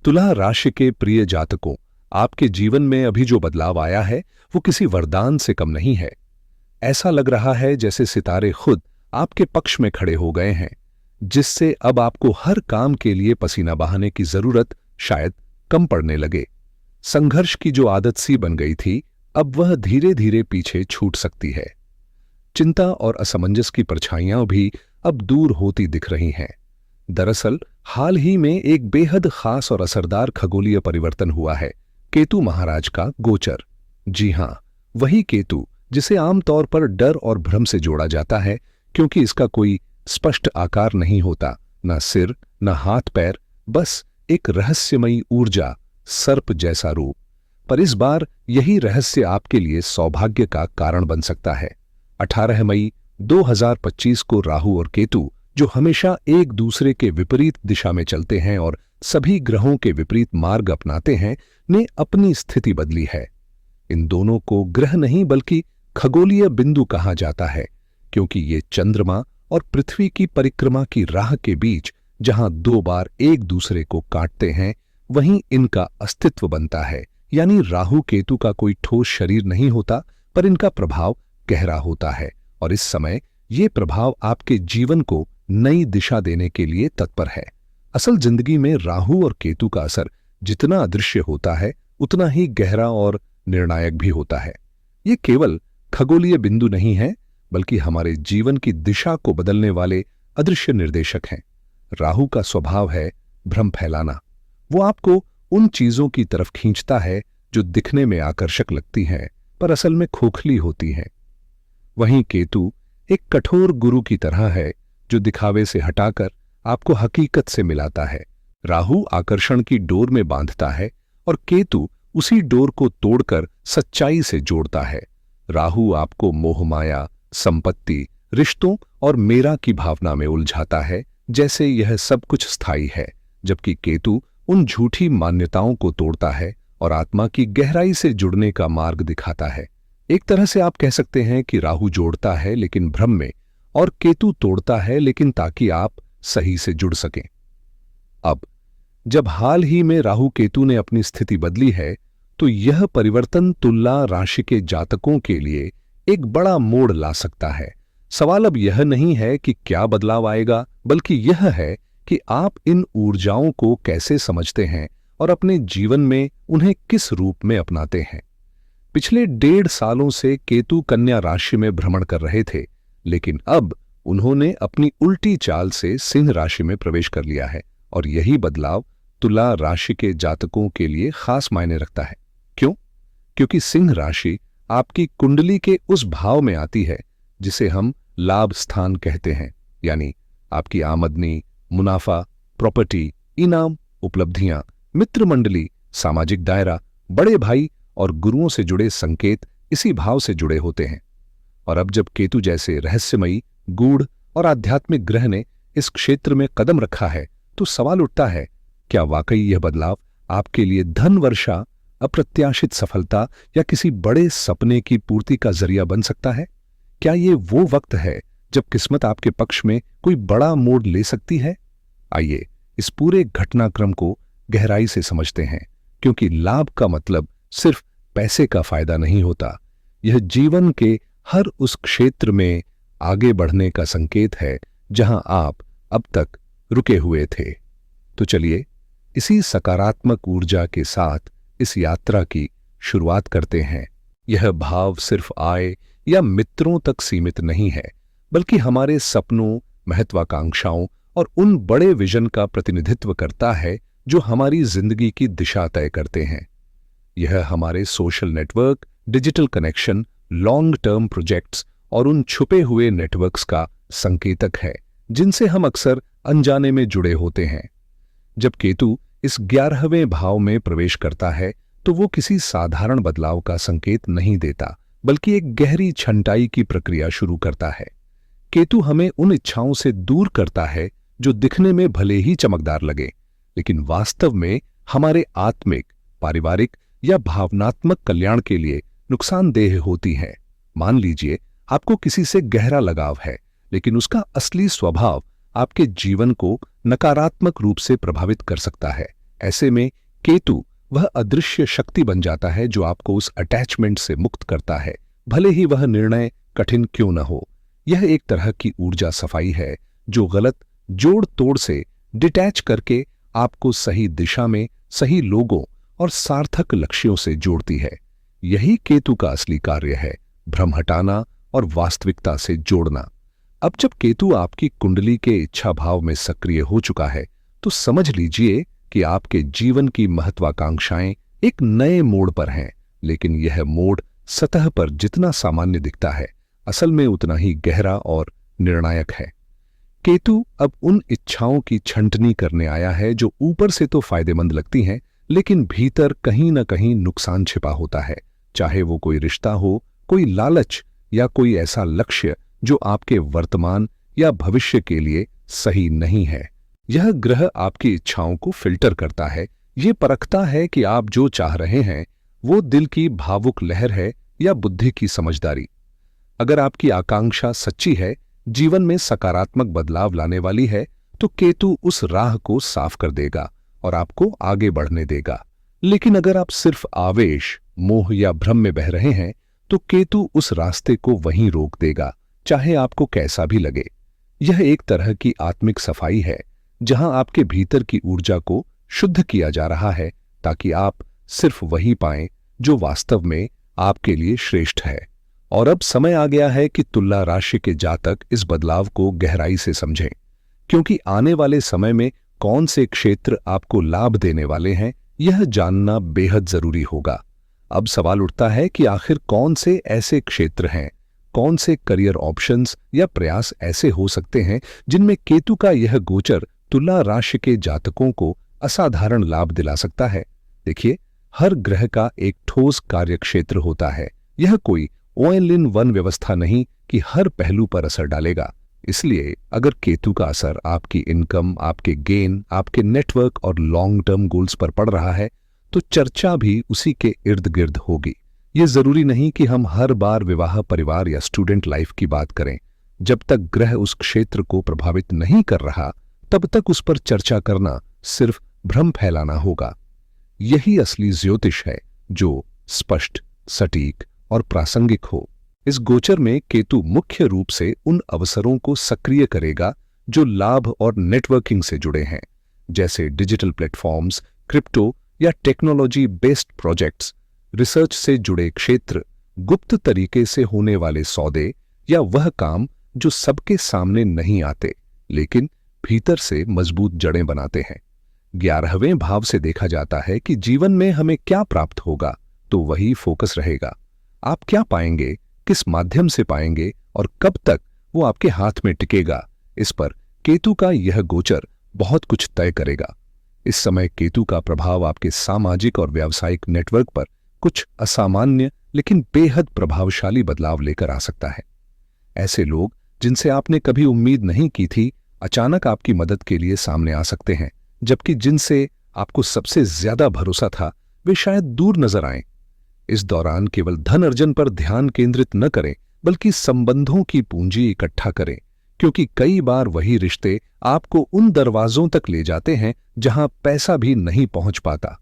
तुला राशि के प्रिय जातकों, आपके जीवन में अभी जो बदलाव आया है वो किसी वरदान से कम नहीं है। ऐसा लग रहा है जैसे सितारे खुद आपके पक्ष में खड़े हो गए हैं, जिससे अब आपको हर काम के लिए पसीना बहाने की जरूरत शायद कम पड़ने लगे। संघर्ष की जो आदत सी बन गई थी, अब वह धीरे धीरे पीछे छूट सकती है। चिंता और असमंजस की परछाइयां भी अब दूर होती दिख रही हैं। दरअसल हाल ही में एक बेहद खास और असरदार खगोलीय परिवर्तन हुआ है, केतु महाराज का गोचर। जी हां, वही केतु जिसे आमतौर पर डर और भ्रम से जोड़ा जाता है, क्योंकि इसका कोई स्पष्ट आकार नहीं होता, न सिर न हाथ पैर, बस एक रहस्यमयी ऊर्जा, सर्प जैसा रूप। पर इस बार यही रहस्य आपके लिए सौभाग्य का कारण बन सकता है। 18 मई 2025 को राहु और केतु, जो हमेशा एक दूसरे के विपरीत दिशा में चलते हैं और सभी ग्रहों के विपरीत मार्ग अपनाते हैं, ने अपनी स्थिति बदली है। इन दोनों को ग्रह नहीं बल्कि खगोलीय बिंदु कहा जाता है, क्योंकि ये चंद्रमा और पृथ्वी की परिक्रमा की राह के बीच जहां दो बार एक दूसरे को काटते हैं, वहीं इनका अस्तित्व बनता है। यानी राहु केतु का कोई ठोस शरीर नहीं होता, पर इनका प्रभाव गहरा होता है, और इस समय ये प्रभाव आपके जीवन को नई दिशा देने के लिए तत्पर है। असल जिंदगी में राहु और केतु का असर जितना अदृश्य होता है, उतना ही गहरा और निर्णायक भी होता है। ये केवल खगोलीय बिंदु नहीं है, बल्कि हमारे जीवन की दिशा को बदलने वाले अदृश्य निर्देशक हैं। राहु का स्वभाव है भ्रम फैलाना। वो आपको उन चीजों की तरफ खींचता है जो दिखने में आकर्षक लगती हैं, पर असल में खोखली होती हैं। वहीं केतु एक कठोर गुरु की तरह है, जो दिखावे से हटाकर आपको हकीकत से मिलाता है। राहु आकर्षण की डोर में बांधता है और केतु उसी डोर को तोड़कर सच्चाई से जोड़ता है। राहु आपको मोहमाया, संपत्ति, रिश्तों और मेरा की भावना में उलझाता है, जैसे यह सब कुछ स्थायी है, जबकि केतु उन झूठी मान्यताओं को तोड़ता है और आत्मा की गहराई से जुड़ने का मार्ग दिखाता है। एक तरह से आप कह सकते हैं कि राहु जोड़ता है लेकिन भ्रम में, और केतु तोड़ता है लेकिन ताकि आप सही से जुड़ सकें। अब जब हाल ही में राहु केतु ने अपनी स्थिति बदली है, तो यह परिवर्तन तुला राशि के जातकों के लिए एक बड़ा मोड़ ला सकता है। सवाल अब यह नहीं है कि क्या बदलाव आएगा, बल्कि यह है कि आप इन ऊर्जाओं को कैसे समझते हैं और अपने जीवन में उन्हें किस रूप में अपनाते हैं। पिछले 1.5 सालों से केतु कन्या राशि में भ्रमण कर रहे थे, लेकिन अब उन्होंने अपनी उल्टी चाल से सिंह राशि में प्रवेश कर लिया है, और यही बदलाव तुला राशि के जातकों के लिए खास मायने रखता है। क्यों? क्योंकि सिंह राशि आपकी कुंडली के उस भाव में आती है जिसे हम लाभ स्थान कहते हैं, यानी आपकी आमदनी, मुनाफा, प्रॉपर्टी, इनाम, उपलब्धियां, मित्र मंडली, सामाजिक दायरा, बड़े भाई और गुरुओं से जुड़े संकेत इसी भाव से जुड़े होते हैं। और अब जब केतु जैसे रहस्यमयी, गूढ़ और आध्यात्मिक ग्रह ने इस क्षेत्र में कदम रखा है, तो सवाल उठता है, क्या वाकई यह बदलाव आपके लिए धन वर्षा, अप्रत्याशित सफलता या किसी बड़े सपने की पूर्ति का जरिया बन सकता है? क्या ये वो वक्त है जब किस्मत आपके पक्ष में कोई बड़ा मोड़ ले सकती है? आइए इस पूरे घटनाक्रम को गहराई से समझते हैं, क्योंकि लाभ का मतलब सिर्फ पैसे का फायदा नहीं होता। यह जीवन के हर उस क्षेत्र में आगे बढ़ने का संकेत है जहां आप अब तक रुके हुए थे। तो चलिए इसी सकारात्मक ऊर्जा के साथ इस यात्रा की शुरुआत करते हैं। यह भाव सिर्फ आय या मित्रों तक सीमित नहीं है, बल्कि हमारे सपनों, महत्वाकांक्षाओं और उन बड़े विजन का प्रतिनिधित्व करता है जो हमारी जिंदगी की दिशा तय करते हैं। यह हमारे social network, digital connection, long term projects और उन छुपे हुए नेटवर्क्स का संकेतक है जिनसे हम अक्सर अनजाने में जुड़े होते हैं। जब केतु इस 11वें भाव में प्रवेश करता है, तो वो किसी साधारण बदलाव का संकेत नहीं देता, बल्कि एक गहरी छंटाई की प्रक्रिया शुरू करता है। केतु हमें उन इच्छाओं से दूर करता है जो दिखने में भले ही चमकदार लगे, लेकिन वास्तव में हमारे आत्मिक, पारिवारिक या भावनात्मक कल्याण के लिए नुकसानदेह होती हैं। मान लीजिए आपको किसी से गहरा लगाव है, लेकिन उसका असली स्वभाव आपके जीवन को नकारात्मक रूप से प्रभावित कर सकता है। ऐसे में केतु वह अदृश्य शक्ति बन जाता है जो आपको उस अटैचमेंट से मुक्त करता है, भले ही वह निर्णय कठिन क्यों न हो। यह एक तरह की ऊर्जा सफाई है जो गलत जोड़ तोड़ से डिटैच करके आपको सही दिशा में, सही लोगों और सार्थक लक्ष्यों से जोड़ती है। यही केतु का असली कार्य है, भ्रम हटाना और वास्तविकता से जोड़ना। अब जब केतु आपकी कुंडली के इच्छा भाव में सक्रिय हो चुका है, तो समझ लीजिए कि आपके जीवन की महत्वाकांक्षाएं एक नए मोड़ पर हैं, लेकिन यह मोड़ सतह पर जितना सामान्य दिखता है, असल में उतना ही गहरा और निर्णायक है। केतु अब उन इच्छाओं की छंटनी करने आया है जो ऊपर से तो फायदेमंद लगती हैं, लेकिन भीतर कहीं न कहीं नुकसान छिपा होता है। चाहे वो कोई रिश्ता हो, कोई लालच या कोई ऐसा लक्ष्य जो आपके वर्तमान या भविष्य के लिए सही नहीं है। यह ग्रह आपकी इच्छाओं को फिल्टर करता है, ये परखता है कि आप जो चाह रहे हैं वो दिल की भावुक लहर है या बुद्धि की समझदारी। अगर आपकी आकांक्षा सच्ची है, जीवन में सकारात्मक बदलाव लाने वाली है, तो केतु उस राह को साफ कर देगा और आपको आगे बढ़ने देगा। लेकिन अगर आप सिर्फ आवेश, मोह या भ्रम में बह रहे हैं, तो केतु उस रास्ते को वहीं रोक देगा, चाहे आपको कैसा भी लगे। यह एक तरह की आत्मिक सफाई है, जहां आपके भीतर की ऊर्जा को शुद्ध किया जा रहा है, ताकि आप सिर्फ वही पाएं जो वास्तव में आपके लिए श्रेष्ठ है। और अब समय आ गया है कि तुला राशि के जातक इस बदलाव को गहराई से समझें, क्योंकि आने वाले समय में कौन से क्षेत्र आपको लाभ देने वाले हैं, यह जानना बेहद जरूरी होगा। अब सवाल उठता है कि आखिर कौन से ऐसे क्षेत्र हैं, कौन से करियर ऑप्शंस या प्रयास ऐसे हो सकते हैं जिनमें केतु का यह गोचर तुला राशि के जातकों को असाधारण लाभ दिला सकता है। देखिए, हर ग्रह का एक ठोस कार्य क्षेत्र होता है। यह कोई ऑल इन वन व्यवस्था नहीं कि हर पहलू पर असर डालेगा। इसलिए अगर केतु का असर आपकी इनकम, आपके गेन, आपके नेटवर्क और लॉन्ग टर्म गोल्स पर पड़ रहा है, तो चर्चा भी उसी के इर्द गिर्द होगी। ये जरूरी नहीं कि हम हर बार विवाह, परिवार या स्टूडेंट लाइफ की बात करें। जब तक ग्रह उस क्षेत्र को प्रभावित नहीं कर रहा, तब तक उस पर चर्चा करना सिर्फ भ्रम फैलाना होगा। यही असली ज्योतिष है, जो स्पष्ट, सटीक और प्रासंगिक हो। इस गोचर में केतु मुख्य रूप से उन अवसरों को सक्रिय करेगा जो लाभ और नेटवर्किंग से जुड़े हैं, जैसे डिजिटल प्लेटफॉर्म्स, क्रिप्टो या टेक्नोलॉजी बेस्ड प्रोजेक्ट्स, रिसर्च से जुड़े क्षेत्र, गुप्त तरीके से होने वाले सौदे या वह काम जो सबके सामने नहीं आते लेकिन भीतर से मजबूत जड़ें बनाते हैं। 11वें भाव से देखा जाता है कि जीवन में हमें क्या प्राप्त होगा, तो वही फोकस रहेगा। आप क्या पाएंगे, किस माध्यम से पाएंगे और कब तक वो आपके हाथ में टिकेगा, इस पर केतु का यह गोचर बहुत कुछ तय करेगा। इस समय केतु का प्रभाव आपके सामाजिक और व्यावसायिक नेटवर्क पर कुछ असामान्य लेकिन बेहद प्रभावशाली बदलाव लेकर आ सकता है। ऐसे लोग जिनसे आपने कभी उम्मीद नहीं की थी, अचानक आपकी मदद के लिए सामने आ सकते हैं, जबकि जिनसे आपको सबसे ज्यादा भरोसा था, वे शायद दूर नजर आएं। इस दौरान केवल धन अर्जन पर ध्यान केंद्रित न करें, बल्कि संबंधों की पूंजी इकट्ठा करें, क्योंकि कई बार वही रिश्ते आपको उन दरवाजों तक ले जाते हैं जहां पैसा भी नहीं पहुंच पाता।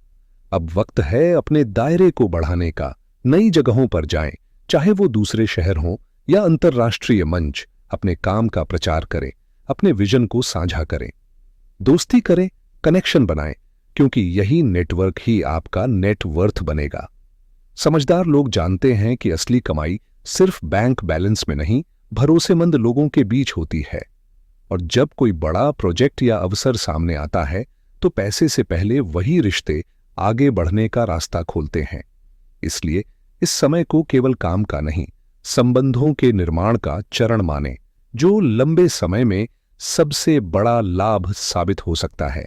अब वक्त है अपने दायरे को बढ़ाने का। नई जगहों पर जाएं, चाहे वो दूसरे शहर हों या अंतर्राष्ट्रीय मंच। अपने काम का प्रचार करें, अपने विजन को साझा करें, दोस्ती करें, कनेक्शन बनाएं, क्योंकि यही नेटवर्क ही आपका नेटवर्थ बनेगा। समझदार लोग जानते हैं कि असली कमाई सिर्फ बैंक बैलेंस में नहीं, भरोसेमंद लोगों के बीच होती है। और जब कोई बड़ा प्रोजेक्ट या अवसर सामने आता है, तो पैसे से पहले वही रिश्ते आगे बढ़ने का रास्ता खोलते हैं। इसलिए इस समय को केवल काम का नहीं, संबंधों के निर्माण का चरण माने, जो लंबे समय में सबसे बड़ा लाभ साबित हो सकता है।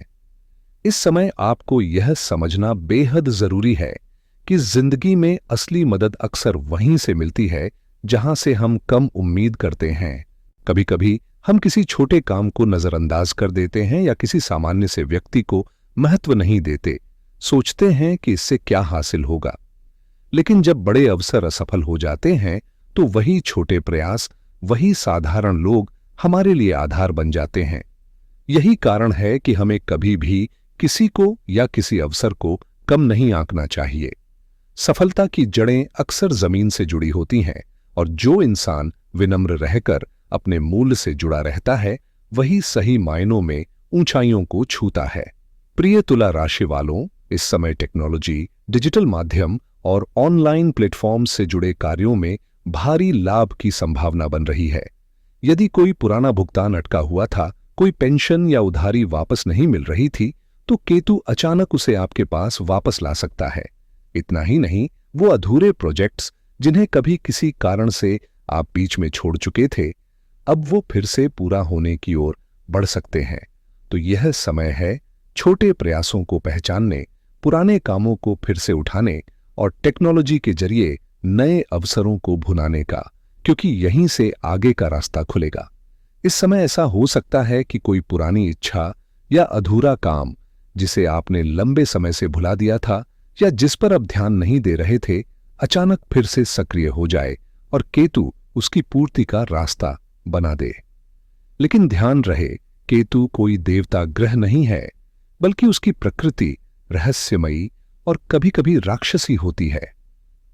इस समय आपको यह समझना बेहद जरूरी है कि जिंदगी में असली मदद अक्सर वहीं से मिलती है जहां से हम कम उम्मीद करते हैं। कभी कभी हम किसी छोटे काम को नजरअंदाज कर देते हैं या किसी सामान्य से व्यक्ति को महत्व नहीं देते, सोचते हैं कि इससे क्या हासिल होगा। लेकिन जब बड़े अवसर असफल हो जाते हैं, तो वही छोटे प्रयास, वही साधारण लोग हमारे लिए आधार बन जाते हैं। यही कारण है कि हमें कभी भी किसी को या किसी अवसर को कम नहीं आंकना चाहिए। सफलता की जड़ें अक्सर जमीन से जुड़ी होती हैं और जो इंसान विनम्र रहकर अपने मूल से जुड़ा रहता है वही सही मायनों में ऊंचाइयों को छूता है। प्रिय तुला राशि वालों, इस समय टेक्नोलॉजी, डिजिटल माध्यम और ऑनलाइन प्लेटफॉर्म से जुड़े कार्यों में भारी लाभ की संभावना बन रही है। यदि कोई पुराना भुगतान अटका हुआ था, कोई पेंशन या उधारी वापस नहीं मिल रही थी, तो केतु अचानक उसे आपके पास वापस ला सकता है। इतना ही नहीं, वो अधूरे प्रोजेक्ट्स जिन्हें कभी किसी कारण से आप बीच में छोड़ चुके थे, अब वो फिर से पूरा होने की ओर बढ़ सकते हैं। तो यह समय है छोटे प्रयासों को पहचानने, पुराने कामों को फिर से उठाने और टेक्नोलॉजी के जरिए नए अवसरों को भुनाने का, क्योंकि यहीं से आगे का रास्ता खुलेगा। इस समय ऐसा हो सकता है कि कोई पुरानी इच्छा या अधूरा काम जिसे आपने लंबे समय से भुला दिया था या जिस पर अब ध्यान नहीं दे रहे थे, अचानक फिर से सक्रिय हो जाए और केतु उसकी पूर्ति का रास्ता बना दे। लेकिन ध्यान रहे, केतु कोई देवता ग्रह नहीं है, बल्कि उसकी प्रकृति रहस्यमयी और कभी-कभी राक्षसी होती है।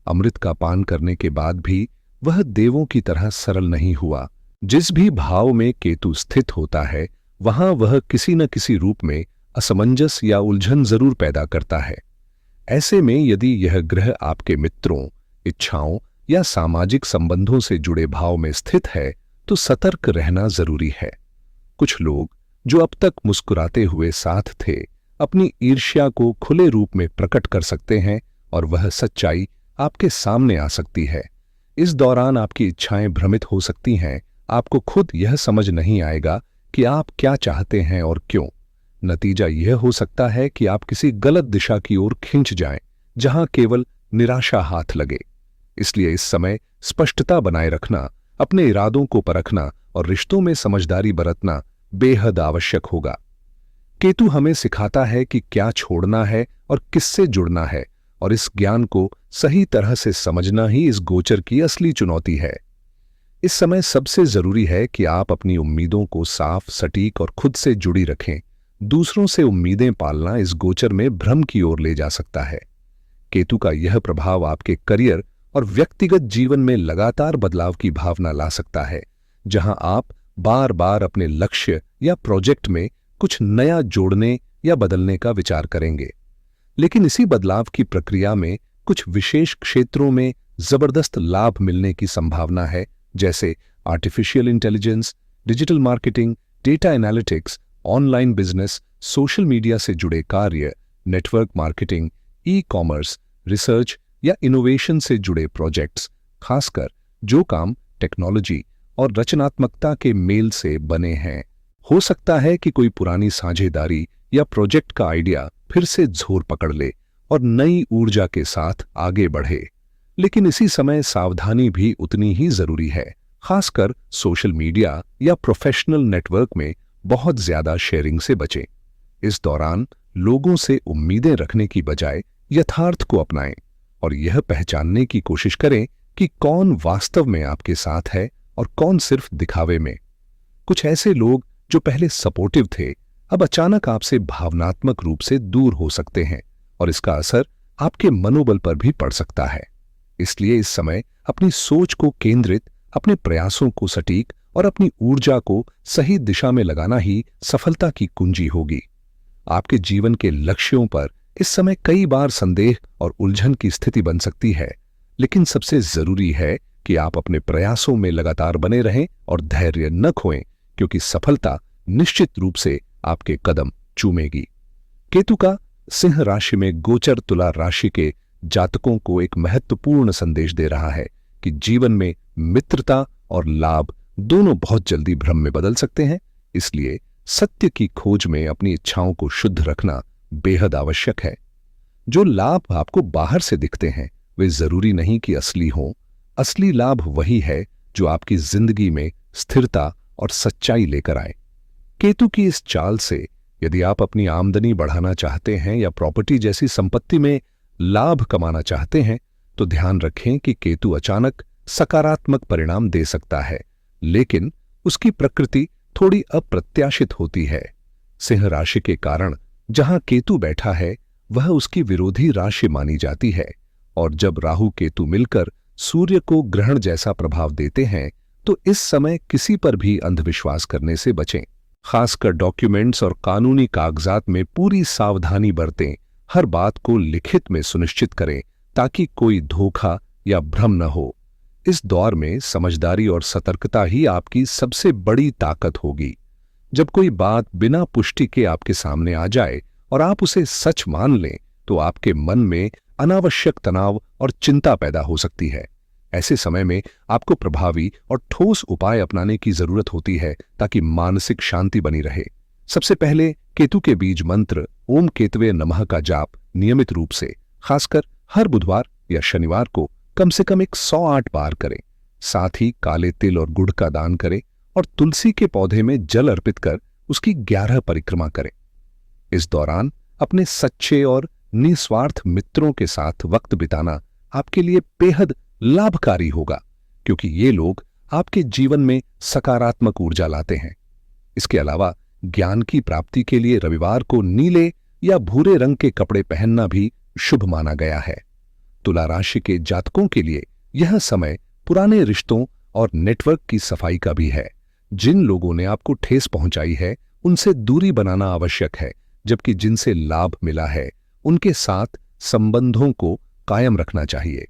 अमृत का पान करने के बाद भी वह देवों की तरह सरल नहीं हुआ। जिस भी भाव में केतु स्थित होता है, वहां वह किसी न किसी रूप में असमंजस या उलझन जरूर पैदा करता है। ऐसे में यदि यह ग्रह आपके मित्रों, इच्छाओं या सामाजिक संबंधों से जुड़े भाव में स्थित है, तो सतर्क रहना जरूरी है। कुछ लोग जो अब तक मुस्कुराते हुए साथ थे, अपनी ईर्ष्या को खुले रूप में प्रकट कर सकते हैं और वह सच्चाई आपके सामने आ सकती है। इस दौरान आपकी इच्छाएं भ्रमित हो सकती हैं, आपको खुद यह समझ नहीं आएगा कि आप क्या चाहते हैं और क्यों। नतीजा यह हो सकता है कि आप किसी गलत दिशा की ओर खिंच जाएं, जहां केवल निराशा हाथ लगे। इसलिए इस समय स्पष्टता बनाए रखना, अपने इरादों को परखना और रिश्तों में समझदारी बरतना बेहद आवश्यक होगा। केतु हमें सिखाता है कि क्या छोड़ना है और किससे जुड़ना है, और इस ज्ञान को सही तरह से समझना ही इस गोचर की असली चुनौती है। इस समय सबसे जरूरी है कि आप अपनी उम्मीदों को साफ, सटीक और खुद से जुड़ी रखें। दूसरों से उम्मीदें पालना इस गोचर में भ्रम की ओर ले जा सकता है। केतु का यह प्रभाव आपके करियर और व्यक्तिगत जीवन में लगातार बदलाव की भावना ला सकता है, जहां आप बार बार अपने लक्ष्य या प्रोजेक्ट में कुछ नया जोड़ने या बदलने का विचार करेंगे। लेकिन इसी बदलाव की प्रक्रिया में कुछ विशेष क्षेत्रों में जबरदस्त लाभ मिलने की संभावना है, जैसे artificial intelligence, digital marketing, data analytics, online business, social media से जुड़े कार्य, network marketing, e commerce, research या इनोवेशन से जुड़े प्रोजेक्ट्स, खासकर जो काम टेक्नोलॉजी और रचनात्मकता के मेल से बने हैं। हो सकता है कि कोई पुरानी साझेदारी या प्रोजेक्ट का आइडिया फिर से जोर पकड़ ले और नई ऊर्जा के साथ आगे बढ़े। लेकिन इसी समय सावधानी भी उतनी ही जरूरी है, खासकर सोशल मीडिया या प्रोफेशनल नेटवर्क में बहुत ज्यादा शेयरिंग से बचें। इस दौरान लोगों से उम्मीदें रखने की बजाय यथार्थ को अपनाएं और यह पहचानने की कोशिश करें कि कौन वास्तव में आपके साथ है और कौन सिर्फ दिखावे में। कुछ ऐसे लोग जो पहले सपोर्टिव थे, अब अचानक आपसे भावनात्मक रूप से दूर हो सकते हैं और इसका असर आपके मनोबल पर भी पड़ सकता है। इसलिए इस समय अपनी सोच को केंद्रित, अपने प्रयासों को सटीक और अपनी ऊर्जा को सही दिशा में लगाना ही सफलता की कुंजी होगी। आपके जीवन के लक्ष्यों पर इस समय कई बार संदेह और उलझन की स्थिति बन सकती है, लेकिन सबसे जरूरी है कि आप अपने प्रयासों में लगातार बने रहें और धैर्य न खोएं, क्योंकि सफलता निश्चित रूप से आपके कदम चूमेगी। केतु का सिंह राशि में गोचर तुला राशि के जातकों को एक महत्वपूर्ण संदेश दे रहा है कि जीवन में मित्रता और लाभ दोनों बहुत जल्दी भ्रम में बदल सकते हैं। इसलिए सत्य की खोज में अपनी इच्छाओं को शुद्ध रखना बेहद आवश्यक है। जो लाभ आपको बाहर से दिखते हैं वे जरूरी नहीं कि असली हों। असली लाभ वही है जो आपकी जिंदगी में स्थिरता और सच्चाई लेकर आए। केतु की इस चाल से यदि आप अपनी आमदनी बढ़ाना चाहते हैं या प्रॉपर्टी जैसी संपत्ति में लाभ कमाना चाहते हैं, तो ध्यान रखें कि केतु अचानक सकारात्मक परिणाम दे सकता है, लेकिन उसकी प्रकृति थोड़ी अप्रत्याशित होती है। सिंह राशि के कारण जहां केतु बैठा है वह उसकी विरोधी राशि मानी जाती है, और जब राहु केतु मिलकर सूर्य को ग्रहण जैसा प्रभाव देते हैं तो इस समय किसी पर भी अंधविश्वास करने से बचें। खासकर डॉक्यूमेंट्स और कानूनी कागजात में पूरी सावधानी बरतें। हर बात को लिखित में सुनिश्चित करें ताकि कोई धोखा या भ्रम न हो। इस दौर में समझदारी और सतर्कता ही आपकी सबसे बड़ी ताकत होगी। जब कोई बात बिना पुष्टि के आपके सामने आ जाए और आप उसे सच मान लें तो आपके मन में अनावश्यक तनाव और चिंता पैदा हो सकती है। ऐसे समय में आपको प्रभावी और ठोस उपाय अपनाने की जरूरत होती है ताकि मानसिक शांति बनी रहे। सबसे पहले केतु के बीज मंत्र ओम केतवे नमः का जाप नियमित रूप से, खासकर हर बुधवार या शनिवार को कम से कम 108 बार करें। साथ ही काले तिल और गुड़ का दान करें और तुलसी के पौधे में जल अर्पित कर उसकी 11 परिक्रमा करें। इस दौरान अपने सच्चे और निस्वार्थ मित्रों के साथ वक्त बिताना आपके लिए बेहद लाभकारी होगा, क्योंकि ये लोग आपके जीवन में सकारात्मक ऊर्जा लाते हैं। इसके अलावा ज्ञान की प्राप्ति के लिए रविवार को नीले या भूरे रंग के कपड़े पहनना भी शुभ माना गया है। तुला राशि के जातकों के लिए यह समय पुराने रिश्तों और नेटवर्क की सफाई का भी है। जिन लोगों ने आपको ठेस पहुंचाई है उनसे दूरी बनाना आवश्यक है, जबकि जिनसे लाभ मिला है उनके साथ संबंधों को कायम रखना चाहिए।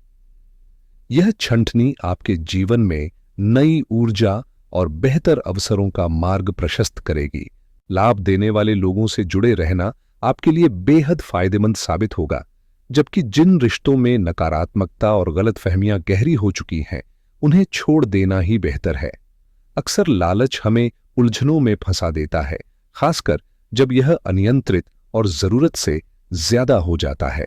यह छंटनी आपके जीवन में नई ऊर्जा और बेहतर अवसरों का मार्ग प्रशस्त करेगी। लाभ देने वाले लोगों से जुड़े रहना आपके लिए बेहद फायदेमंद साबित होगा, जबकि जिन रिश्तों में नकारात्मकता और गलतफहमियां गहरी हो चुकी हैं उन्हें छोड़ देना ही बेहतर है। अक्सर लालच हमें उलझनों में फंसा देता है, खासकर जब यह अनियंत्रित और जरूरत से ज्यादा हो जाता है।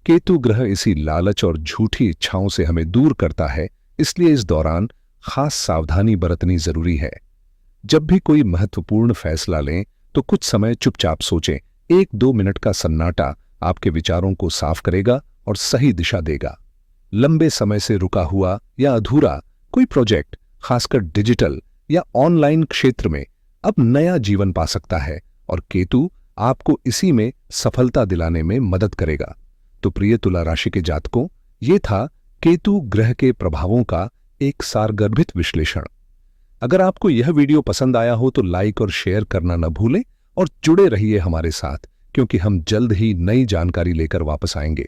केतु ग्रह इसी लालच और झूठी इच्छाओं से हमें दूर करता है, इसलिए इस दौरान खास सावधानी बरतनी जरूरी है। जब भी कोई महत्वपूर्ण फैसला लें तो कुछ समय चुपचाप सोचें। 1-2 मिनट का सन्नाटा आपके विचारों को साफ करेगा और सही दिशा देगा। लंबे समय से रुका हुआ या अधूरा कोई प्रोजेक्ट, खासकर डिजिटल या ऑनलाइन क्षेत्र में, अब नया जीवन पा सकता है और केतु आपको इसी में सफलता दिलाने में मदद करेगा। तो प्रिय तुला राशि के जातकों, ये था केतु ग्रह के प्रभावों का एक सारगर्भित विश्लेषण। अगर आपको यह वीडियो पसंद आया हो तो लाइक और शेयर करना न भूलें और जुड़े रहिए हमारे साथ, क्योंकि हम जल्द ही नई जानकारी लेकर वापस आएंगे।